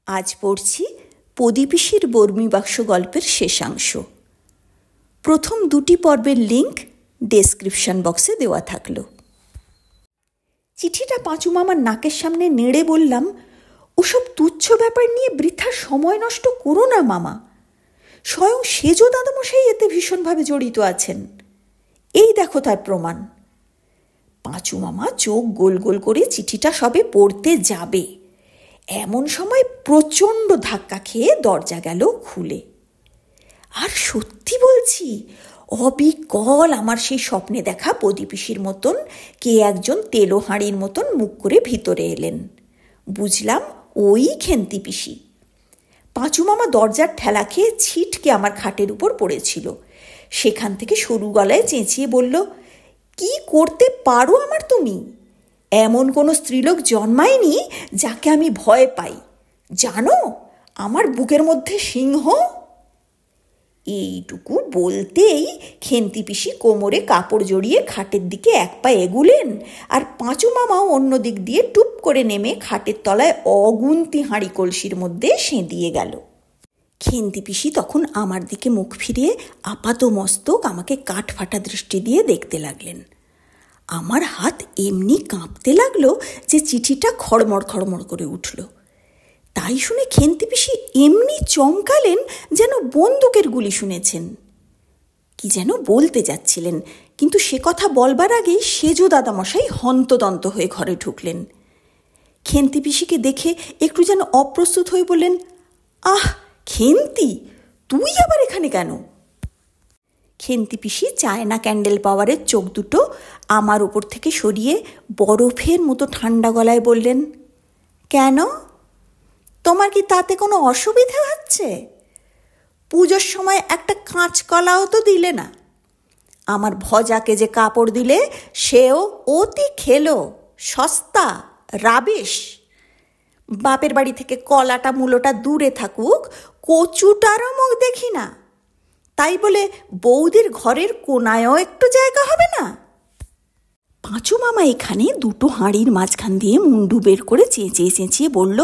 আজ পড়ছি প্রদীপিসির বর্মী বাক্স গল্পের শেষাংশ। প্রথম দুটি পর্বের লিঙ্ক ডেসক্রিপশন বক্সে দেওয়া থাকলো। চিঠিটা পাঁচু মামার নাকের সামনে নেড়ে বললাম, ওসব তুচ্ছ ব্যাপার নিয়ে বৃথা সময় নষ্ট করো না মামা। স্বয়ং সেজো দাদামশাই এতে ভীষণভাবে জড়িত আছেন। এই দেখো তার প্রমাণ। পাঁচু মামা চোখ গোল গোল করে চিঠিটা সবে পড়তে যাবে, এমন সময় প্রচণ্ড ধাক্কা খেয়ে দরজা গেল খুলে। আর সত্যি বলছি, অবিকল আমার সেই স্বপ্নে দেখা প্রদীপিসির মতন কে একজন তেলো হাঁড়ির মতন মুখ করে ভিতরে এলেন। বুঝলাম ওই খেন্তি পিসি। পাঁচু মামা দরজার ঠেলা খেয়ে ছিটকে আমার খাটের উপর পড়েছিল। সেখান থেকে সরু গলায় চেঁচিয়ে বলল, কি করতে পারো আমার তুমি? এমন কোনো স্ত্রীলোক জন্মায়নি যাকে আমি ভয় পাই। জানো, আমার বুকের মধ্যে সিংহ। এইটুকু বলতেই খেন্তি পিসি কোমরে কাপড় জড়িয়ে খাটের দিকে এক পা এগুলেন, আর পাঁচু মামাও অন্য দিক দিয়ে টুপ করে নেমে খাটের তলায় অগুন্তি হাঁড়ি কলসির মধ্যে সেঁধিয়ে গেল। খেন্তি পিসি তখন আমার দিকে মুখ ফিরিয়ে আপাত মস্তক আমাকে কাঠ ফাটা দৃষ্টি দিয়ে দেখতে লাগলেন। আমার হাত এমনি কাঁপতে লাগলো যে চিঠিটা খড়মড় খড়মড় করে উঠল। তাই শুনে খেন্তি পিসি এমনি চমকালেন যেন বন্দুকের গুলি শুনেছেন। কি যেন বলতে যাচ্ছিলেন, কিন্তু সে কথা বলবার আগেই সেজো দাদামশাই হন্তদন্ত হয়ে ঘরে ঢুকলেন। খেন্তি পিসিকে দেখে একটু যেন অপ্রস্তুত হয়ে বললেন, আহ খেন্তি, তুই আবার এখানে কেন? খেন্তি পিসি চায়না ক্যান্ডেল পাওয়ারের চোখ দুটো আমার উপর থেকে সরিয়ে বরফের মতো ঠান্ডা গলায় বললেন, কেন? তোমার কি তাতে কোনো অসুবিধা হচ্ছে? পুজোর সময় একটা কাঁচকলাও তো দিলে না। আমার ভজাকে যে কাপড় দিলে সেও অতি খেলো, সস্তা, রাবিশ। বাপের বাড়ি থেকে কলাটা মূলোটা দূরে থাকুক, কচুটারও মুখ দেখি না। তাই বলে বৌদির ঘরের কোনায়ও একটু জায়গা হবে না? পাঁচু মামা এখানে দুটো হাঁড়ির মাঝখান দিয়ে মুন্ডু বের করে চেঁচিয়ে চেঁচিয়ে বলল,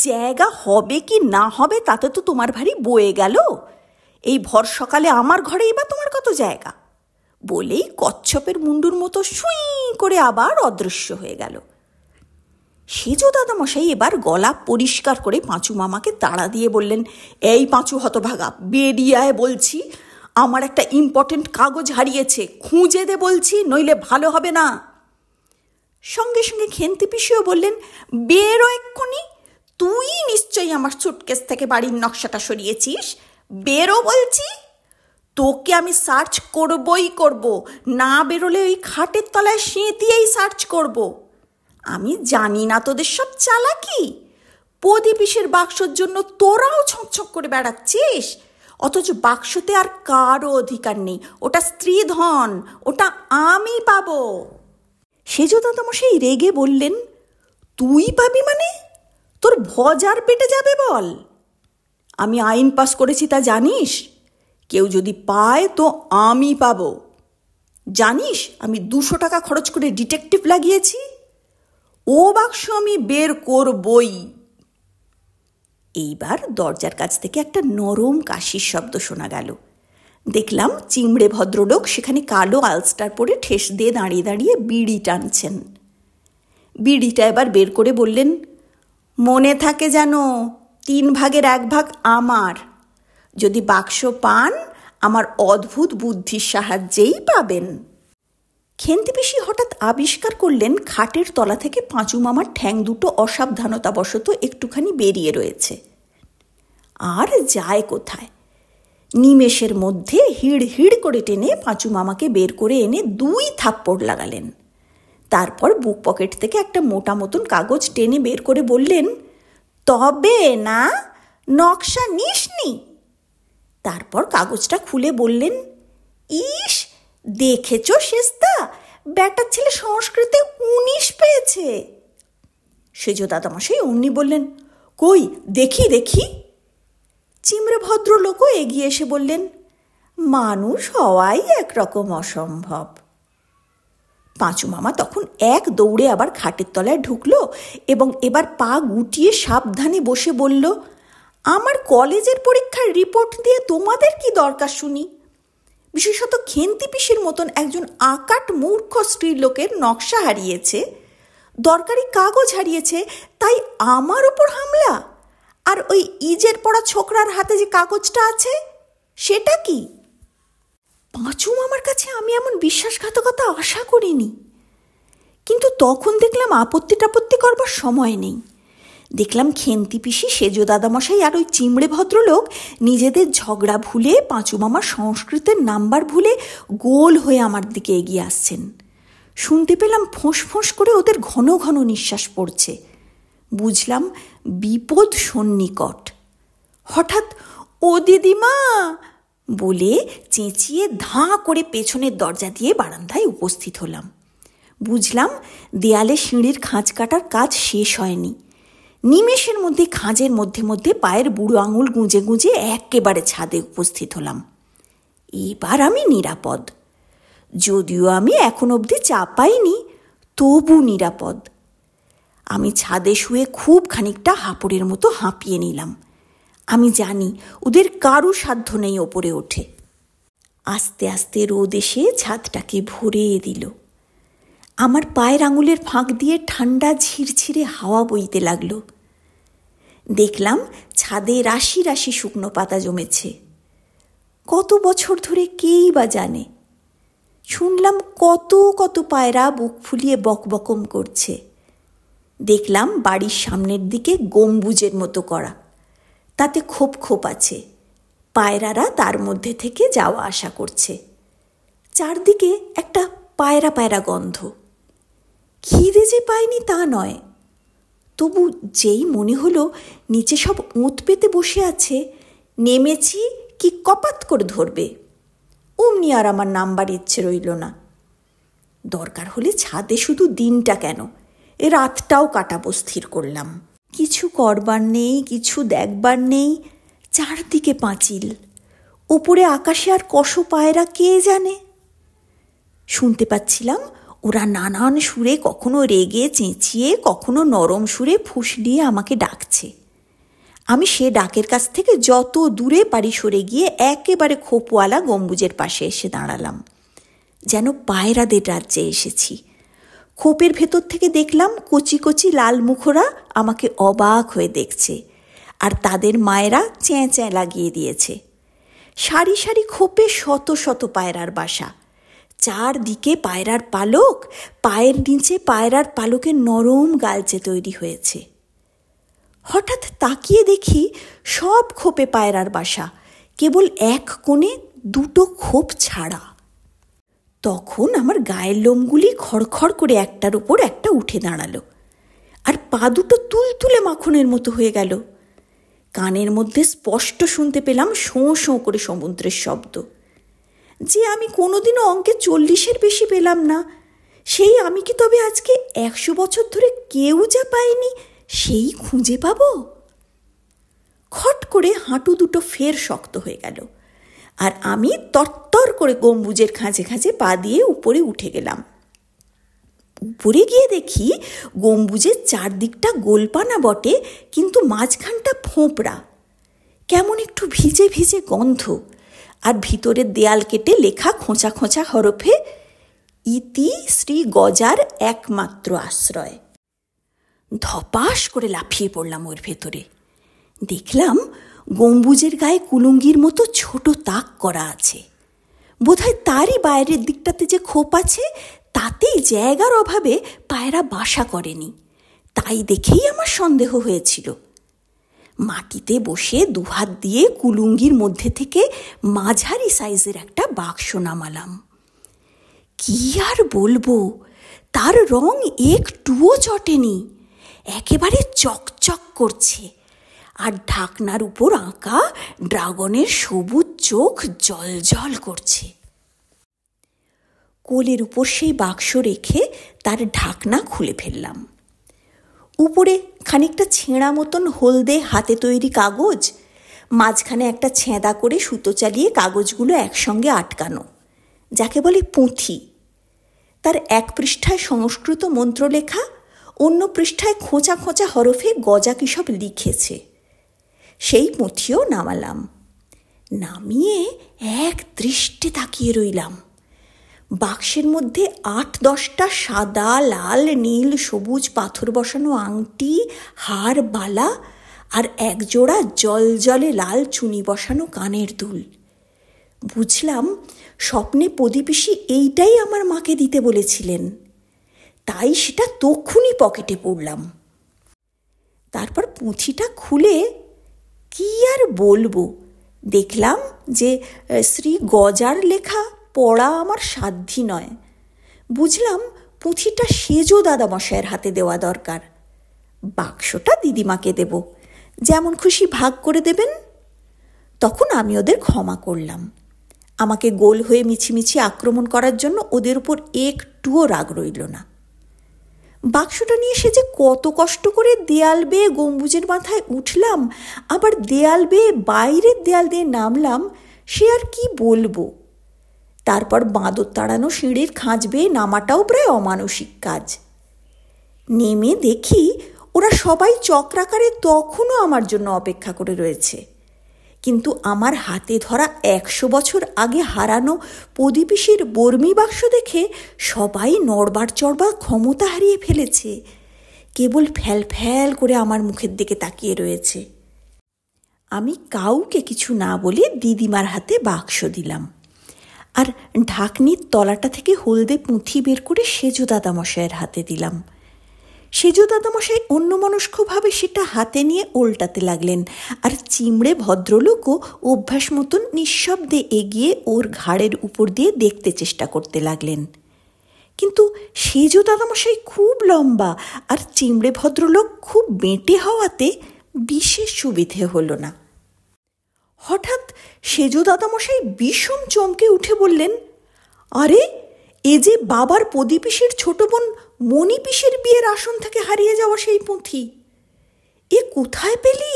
জায়গা হবে কি না হবে তাতে তো তোমার ভারী বয়ে গেল। এই ভর সকালে আমার ঘরেই বা তোমার কত জায়গা? বলেই কচ্ছপের মুন্ডুর মতো সুই করে আবার অদৃশ্য হয়ে গেল। সেজো দাদামশাই এবার গলা পরিষ্কার করে পাঁচু মামাকে তাড়া দিয়ে বললেন, এই পাঁচু হতভাগা, বেরিয়ে আয় বলছি। আমার একটা ইম্পর্টেন্ট কাগজ হারিয়েছে, খুঁজে দে বলছি, নইলে ভালো হবে না। সঙ্গে সঙ্গে খেন্তি পিসিও বললেন, বেরো এক্ষুনি। তুই নিশ্চয়ই আমার সুটকেস থেকে বাড়ির নকশাটা সরিয়েছিস। বেরো বলছি। তোকে আমি সার্চ করবই করব, না বেরোলে ওই খাটের তলায় সেঁতিয়েই সার্চ করব। আমি জানি না তোদের সব চালাকি। প্রদীপিসের বাক্সর জন্য তোরাও ছকছক করে বেড়াচ্ছিস, অথচ বাক্সতে আর কারও অধিকার নেই। ওটা স্ত্রী ধন, ওটা আমি পাবো। সেজো দাদামশাই রেগে বললেন, তুই পাবি মানে? তোর ভজার পেটে যাবে বল। আমি আইন পাস করেছি তা জানিস? কেউ যদি পায় তো আমি পাবো। জানিস আমি 200 টাকা খরচ করে ডিটেকটিভ লাগিয়েছি। ও বাক্স আমি বের করবই। এইবার দরজার কাছ থেকে একটা নরম কাশির শব্দ শোনা গেল। দেখলাম চিমড়ে ভদ্রলোক সেখানে কালো আলস্টার পরে ঠেস দিয়ে দাঁড়িয়ে দাঁড়িয়ে বিড়ি টানছেন। বিড়িটা এবার বের করে বললেন, মনে থাকে যেন 3 ভাগের 1 ভাগ আমার। যদি বাক্স পান, আমার অদ্ভুত বুদ্ধির সাহায্যেই পাবেন। খেন্তি পিসি হঠাৎ আবিষ্কার করলেন খাটের তলা থেকে পাঁচু মামার ঠ্যাং দুটো অসাবধানতাবশত একটুখানি বেরিয়ে রয়েছে। আর যায় কোথায়? নিমেষের মধ্যে হিড় হিড় করে টেনে পাঁচু মামাকে বের করে এনে 2 থাপ্পড় লাগালেন। তারপর বুক পকেট থেকে একটা মোটা মতন কাগজ টেনে বের করে বললেন, তবে না, নকশা নিসনি? তারপর কাগজটা খুলে বললেন, ইস, দেখেছ শেষদা, ব্যাটার ছেলে সংস্কৃতে 19 পেয়েছে। সেজো দাদামশাই অমনি বললেন, কই দেখি দেখি। চিমড়ে ভদ্রলোকও এগিয়ে এসে বললেন, মানুষ হওয়াই একরকম অসম্ভব। পাঁচু মামা তখন এক দৌড়ে আবার খাটের তলায় ঢুকলো এবং এবার পা গুটিয়ে সাবধানে বসে বলল, আমার কলেজের পরীক্ষার রিপোর্ট দিয়ে তোমাদের কি দরকার শুনি? বিশেষত খেন্তি পিসির মতন একজন আকাট মূর্খ স্ত্রীলোকের নকশা হারিয়েছে, দরকারি কাগজ হারিয়েছে, তাই আমার উপর হামলা? আর ওই ইজের পড়া ছোকরার হাতে যে কাগজটা আছে সেটা কি? পাঁচু মামার কাছে আমি এমন বিশ্বাসঘাতকতা আশা করিনি, কিন্তু তখন দেখলাম আপত্তি টাপত্তি করবার সময় নেই। দেখলাম খেন্তি পিসি, সেজ দাদামশাই আর ওই চিমড়ে ভদ্রলোক নিজেদের ঝগড়া ভুলে, পাঁচু মামার সংস্কৃতের নাম্বার ভুলে গোল হয়ে আমার দিকে এগিয়ে আসছেন। শুনতে পেলাম ফোঁস ফোঁস করে ওদের ঘন ঘন নিঃশ্বাস পড়ছে। বুঝলাম বিপদ সন্নিকট। হঠাৎ ও দিদিমা বলে চেঁচিয়ে ধাঁ করে পেছনের দরজা দিয়ে বারান্দায় উপস্থিত হলাম। বুঝলাম দেয়ালে সিঁড়ির খাঁজ কাটার কাজ শেষ হয়নি। নিমেষের মধ্যে খাঁজের মধ্যে মধ্যে পায়ের বুড়ো আঙুল গুঁজে গুঁজে একেবারে ছাদে উপস্থিত হলাম। এবার আমি নিরাপদ, যদিও আমি এখন অবধি চা পাইনি, তবু নিরাপদ। আমি ছাদে শুয়ে খুব খানিকটা হাঁপড়ের মতো হাঁপিয়ে নিলাম। আমি জানি ওদের কারু সাধ্য নেই ওপরে ওঠে। আস্তে আস্তে রোদ এসে ছাদটাকে ভরিয়ে দিল। আমার পায়ের আঙুলের ফাঁক দিয়ে ঠান্ডা ঝিরঝিরে হাওয়া বইতে লাগলো। দেখলাম ছাদে রাশি রাশি শুকনো পাতা জমেছে। কত বছর ধরে কেই বা জানে। শুনলাম কত কত পায়রা বুক ফুলিয়ে বকবকম করছে। দেখলাম বাড়ির সামনের দিকে গম্বুজের মতো করা, তাতে খোপ খোপ আছে। পায়রারা তার মধ্যে থেকে যাওয়া আসা করছে। চারদিকে একটা পায়রা পায়রা গন্ধ। খিদে যে পায়নি তা নয়, তবু যেই মনে হলো নিচে সব ওঁত পেতে বসে আছে, নেমেছি কি কপাত করে ধরবে, অমনি আর আমার নামবার ইচ্ছে রইল না। দরকার হলে ছাদে শুধু দিনটা কেন, এ রাতটাও কাটাবো স্থির করলাম। কিছু করবার নেই, কিছু দেখবার নেই, চারদিকে পাঁচিল, ওপরে আকাশে আর কশো পায়রা কে জানে। শুনতে পাচ্ছিলাম ওরা নানান সুরে, কখনো রেগে চেঁচিয়ে, কখনো নরম সুরে ফুঁসলিয়ে আমাকে ডাকছে। আমি সে ডাকের কাছ থেকে যত দূরে পারি সরে গিয়ে একেবারে খোপওয়ালা গম্বুজের পাশে এসে দাঁড়ালাম, যেন পায়রাদের রাজ্যে এসেছি। খোপের ভেতর থেকে দেখলাম কচি কচি লাল মুখরা আমাকে অবাক হয়ে দেখছে, আর তাদের মায়েরা চ্যাঁ চ্যাঁ লাগিয়ে দিয়েছে। সারি সারি খোপে শত শত পায়রার বাসা, চারদিকে পায়রার পালক, পায়ের নিচে পায়রার পালকের নরম গালচে তৈরি হয়েছে। হঠাৎ তাকিয়ে দেখি সব খোপে পায়রার বাসা, কেবল এক কোণে দুটো খোপ ছাড়া। তখন আমার গায়ের লোমগুলি খড়খড় করে একটার উপর একটা উঠে দাঁড়ালো, আর পা দুটো তুলতুলে মাখনের মতো হয়ে গেল। কানের মধ্যে স্পষ্ট শুনতে পেলাম শোঁ শোঁ করে সমুদ্রের শব্দ, যে আমি কোনোদিনও অঙ্কে 40-এর বেশি পেলাম না। সেই আমি কি তবে আজকে 100 বছর ধরে কেউ যা পায়নি সেই খুঁজে পাব? খট করে হাঁটু দুটো ফের শক্ত হয়ে গেল, আর আমি তরতর করে গম্বুজের খাঁজে খাঁজে পা দিয়ে উপরে উঠে গেলাম। উপরে গিয়ে দেখি গম্বুজের চারদিকটা গোলপানা বটে, কিন্তু মাঝখানটা ফোঁপড়া, কেমন একটু ভিজে ভিজে গন্ধ, আর ভিতরের দেয়াল কেটে লেখা খোঁচা খোঁচা হরফে, ইতি শ্রী গজার একমাত্র আশ্রয়। ধপাস করে লাফিয়ে পড়লাম ওর ভেতরে। দেখলাম গম্বুজের গায়ে কুলুঙ্গির মতো ছোট তাক করা আছে। বোধহয় তারই বাইরের দিকটাতে যে খোপ আছে, তাতেই জায়গার অভাবে পায়রা বাসা করেনি, তাই দেখেই আমার সন্দেহ হয়েছিল। মাটিতে বসে দুহাত দিয়ে কুলুঙ্গির মধ্যে থেকে মাঝারি সাইজের একটা বাক্স নামালাম। কি আর বলবো, তার রং একটুও চটেনি, একেবারে চকচক করছে, আর ঢাকনার উপর আঁকা ড্রাগনের সবুজ চোখ জলজল করছে। কোলের উপর সেই বাক্স রেখে তার ঢাকনা খুলে ফেললাম। উপরে খানিকটা ছেঁড়া মতন হলদে হাতে তৈরি কাগজ, মাঝখানে একটা ছেঁদা করে সুতো চালিয়ে কাগজগুলো একসঙ্গে আটকানো, যাকে বলে পুঁথি। তার এক পৃষ্ঠায় সংস্কৃত মন্ত্র লেখা, অন্য পৃষ্ঠায় খোঁচা খোঁচা হরফে গজা কী সব লিখেছে। সেই পুঁথিও নামালাম। নামিয়ে এক দৃষ্টে তাকিয়ে রইলাম। বাক্সের মধ্যে ৮-১০টা সাদা, লাল, নীল, সবুজ পাথর বসানো আংটি, হার, বালা আর একজোড়া জলজলে লাল চুনি বসানো কানের দুল। বুঝলাম স্বপ্নে প্রদীপিসি এইটাই আমার মাকে দিতে বলেছিলেন, তাই সেটা তক্ষুনি পকেটে পড়লাম। তারপর পুঁথিটা খুলে কি আর বলবো, দেখলাম যে শ্রী গজার লেখা পড়া আমার সাধ্যি নয়। বুঝলাম পুঁথিটা সেজো দাদামশায়ের হাতে দেওয়া দরকার। বাক্সটা দিদিমাকে দেব, যেমন খুশি ভাগ করে দেবেন। তখন আমি ওদের ক্ষমা করলাম। আমাকে গোল হয়ে মিছিমিছি আক্রমণ করার জন্য ওদের উপর একটুও রাগ রইল না। বাক্সটা নিয়ে সে যে কত কষ্ট করে দেয়াল বেয়ে গম্বুজের মাথায় উঠলাম, আবার দেয়াল বেয়ে বাইরের দেয়াল দিয়ে নামলাম, সে আর কি বলবো। তারপর বাঁদর তাড়ানো সিঁড়ির খাঁজ বেয়ে নামাটাও প্রায় অমানসিক কাজ। নেমে দেখি ওরা সবাই চক্রাকারে তখনও আমার জন্য অপেক্ষা করে রয়েছে। কিন্তু আমার হাতে ধরা ১০০ বছর আগে হারানো প্রদীপিসির বর্মি বাক্স দেখে সবাই নড়বার চড়বার ক্ষমতা হারিয়ে ফেলেছে, কেবল ফ্যাল ফ্যাল করে আমার মুখের দিকে তাকিয়ে রয়েছে। আমি কাউকে কিছু না বলে দিদিমার হাতে বাক্স দিলাম, আর ঢাকনির তলাটা থেকে হলদে পুঁথি বের করে সেজো দাদামশায়ের হাতে দিলাম। সেজো দাদামশাই অন্যমনস্কভাবে সেটা হাতে নিয়ে ওল্টাতে লাগলেন, আর চিমড়ে ভদ্রলোকও অভ্যাস মতন নিঃশব্দে এগিয়ে ওর ঘাড়ের উপর দিয়ে দেখতে চেষ্টা করতে লাগলেন। কিন্তু সেজো দাদামশাই খুব লম্বা আর চিমড়ে ভদ্রলোক খুব বেঁটে হওয়াতে বিশেষ সুবিধে হলো না। হঠাৎ সেজো দাদামশাই বিষম চমকে উঠে বললেন, আরে এ যে বাবার প্রদীপিসির ছোট বোন মণিপিসির বিয়ের আসন থেকে হারিয়ে যাওয়া সেই পুঁথি। এ কোথায় পেলি?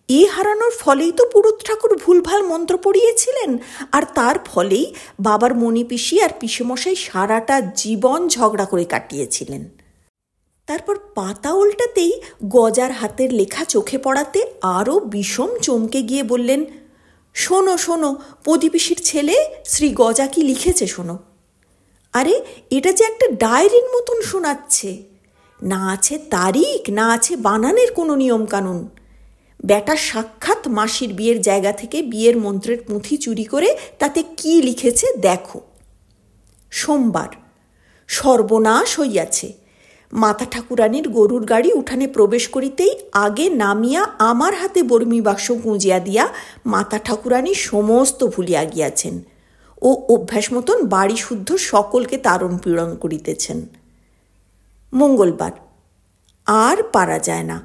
এ হারানোর ফলেই তো পুরোহিত ঠাকুর ভুলভাল মন্ত্র পড়িয়েছিলেন, আর তার ফলেই বাবার মণিপিসি আর পিসেমশাই সারাটা জীবন ঝগড়া করে কাটিয়েছিলেন। তারপর পাতা উল্টাতেই গজার হাতের লেখা চোখে পড়াতে আরও বিষম চমকে গিয়ে বললেন, শোনো শোনো, প্রদীপিসির ছেলে শ্রী গজা কি লিখেছে শোনো। আরে এটা যে একটা ডায়েরির মতন শোনাচ্ছে, না আছে তারিখ, না আছে বানানের কোনো নিয়মকানুন। বেটা সাক্ষাৎ মাসির বিয়ের জায়গা থেকে বিয়ের মন্ত্রের পুঁথি চুরি করে তাতে কি লিখেছে দেখো। সোমবার, সর্বনাশ হইয়াছে। মাতা ঠাকুরানীর গরুর গাড়ি উঠানে প্রবেশ করিতেই আগে নামিয়া আমার হাতে বর্মি বাক্স গুঁজিয়া দিয়া মাতা ঠাকুরানী সমস্ত ভুলিয়া গিয়াছেন ও অভ্যাস মতন বাড়ি শুদ্ধ সকলকে তারণ পীড়ন করিতেছেন। মঙ্গলবার, আর পারা যায় না,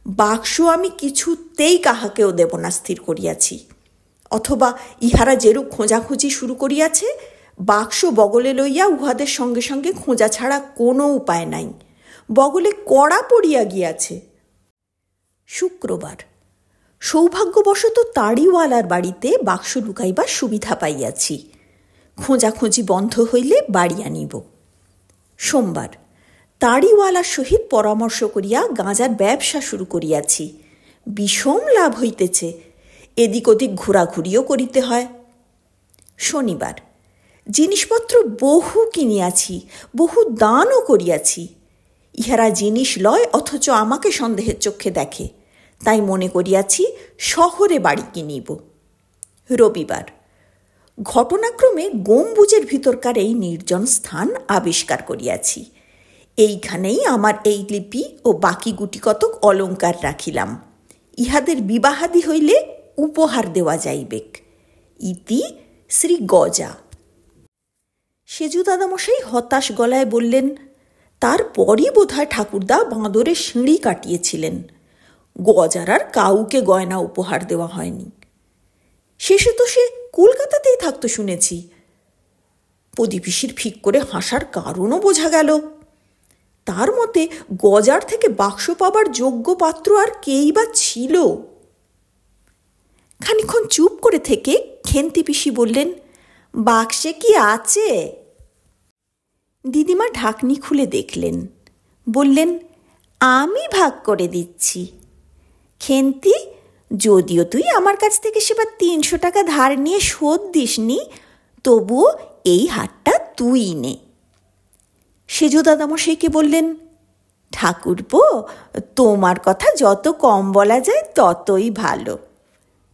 বাক্স আমি কিছুতেই কাহাকেও দেব না স্থির করিয়াছি। অথবা ইহারা যেরূপ খোঁজাখুঁজি শুরু করিয়াছে, বাক্স বগলে লইয়া উহাদের সঙ্গে সঙ্গে খোঁজা ছাড়া কোনো উপায় নাই, বগলে কড়া পড়িয়া গিয়াছে। শুক্রবার, সৌভাগ্যবশত তাড়িওয়ালার বাড়িতে বাক্স লুকাইবার সুবিধা পাইয়াছি। খোঁজাখুঁজি বন্ধ হইলে বাড়ি আনিব। সোমবার, তাড়িওয়ালার সহিত পরামর্শ করিয়া গাঁজার ব্যবসা শুরু করিয়াছি। বিষম লাভ হইতেছে, এদিক ওদিক ঘোরাঘুরিও করিতে হয়। শনিবার, জিনিসপত্র বহু কিনিয়াছি, বহু দানও করিয়াছি। ইহারা জিনিস লয় অথচ আমাকে সন্দেহের চক্ষে দেখে, তাই মনে করিয়াছি শহরে বাড়ি কিনিব। রবিবার, ঘটনাক্রমে গম্বুজের ভিতরকার এই নির্জন স্থান আবিষ্কার করিয়াছি। এইখানেই আমার এই লিপি ও বাকি গুটিকতক অলঙ্কার রাখিলাম। ইহাদের বিবাহাদি হইলে উপহার দেওয়া যাইবেক। ইতি শ্রী গজা। সেজু দাদামশাই হতাশ গলায় বললেন, তারপরই বোধহয় ঠাকুরদা বাঁদরের সিঁড়ি কাটিয়েছিলেন। গজার আর কাউকে গয়না উপহার দেওয়া হয়নি। শেষে তো সে কলকাতাতেই থাকতো শুনেছি। প্রদীপিসির ফিক করে হাসার কারণও বোঝা গেল। তার মতে গজার থেকে বাক্স পাবার যোগ্য পাত্র আর কেই বা ছিল। খানিক্ষণ চুপ করে থেকে খেন্তি পিসি বললেন, বাক্সে কি আছে? দিদিমা ঢাকনি খুলে দেখলেন, বললেন, আমি ভাগ করে দিচ্ছি। খেন্তি, যদিও তুই আমার কাছ থেকে সেবার 300 টাকা ধার নিয়ে শোধ দিসনি, তবুও এই হারটা তুই নে। সেজ দাদামশাইকে বললেন, ঠাকুরপো, তোমার কথা যত কম বলা যায় ততই ভালো।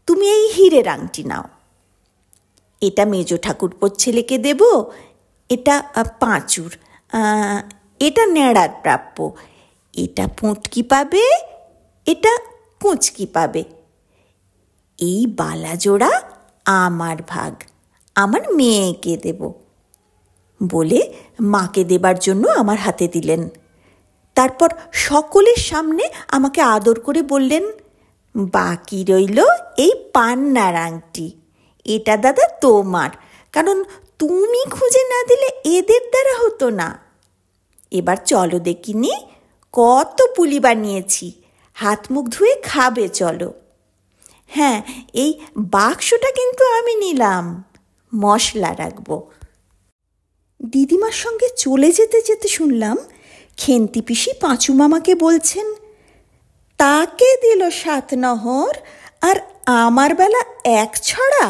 তুমি এই হীরের আংটি নাও। এটা মেজ ঠাকুরপোর ছেলেকে দেব, এটা পাঁচুর, এটা ন্যাড়ার প্রাপ্য, এটা পুঁটকি পাবে, এটা কুঁচকি পাবে। এই বালাজোড়া আমার ভাগ, আমার মেয়েকে দেব বলে মাকে দেবার জন্য আমার হাতে দিলেন। তারপর সকলের সামনে আমাকে আদর করে বললেন, বাকি রইল এই পান্নার আংটি, এটা দাদা তোমার, কারণ তুমি খুঁজে না দিলে এদের দ্বারা হতো না। এবার চলো দেখিনি, কত পুলি বানিয়েছি, হাত মুখ ধুয়ে খাবে চলো। হ্যাঁ, এই বাক্সটা কিন্তু আমি নিলাম, মশলা রাখবো। দিদিমার সঙ্গে চলে যেতে যেতে শুনলাম খেন্তি পিসি পাঁচু মামাকে বলছেন, তাকে দিল 7 নহর আর আমার বেলা 1 ছড়া।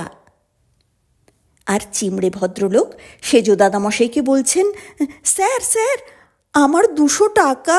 আর চিমড়ে ভদ্রলোক সেজ দাদামশাইকে বলছেন, স্যার স্যার, আমার 200 টাকা।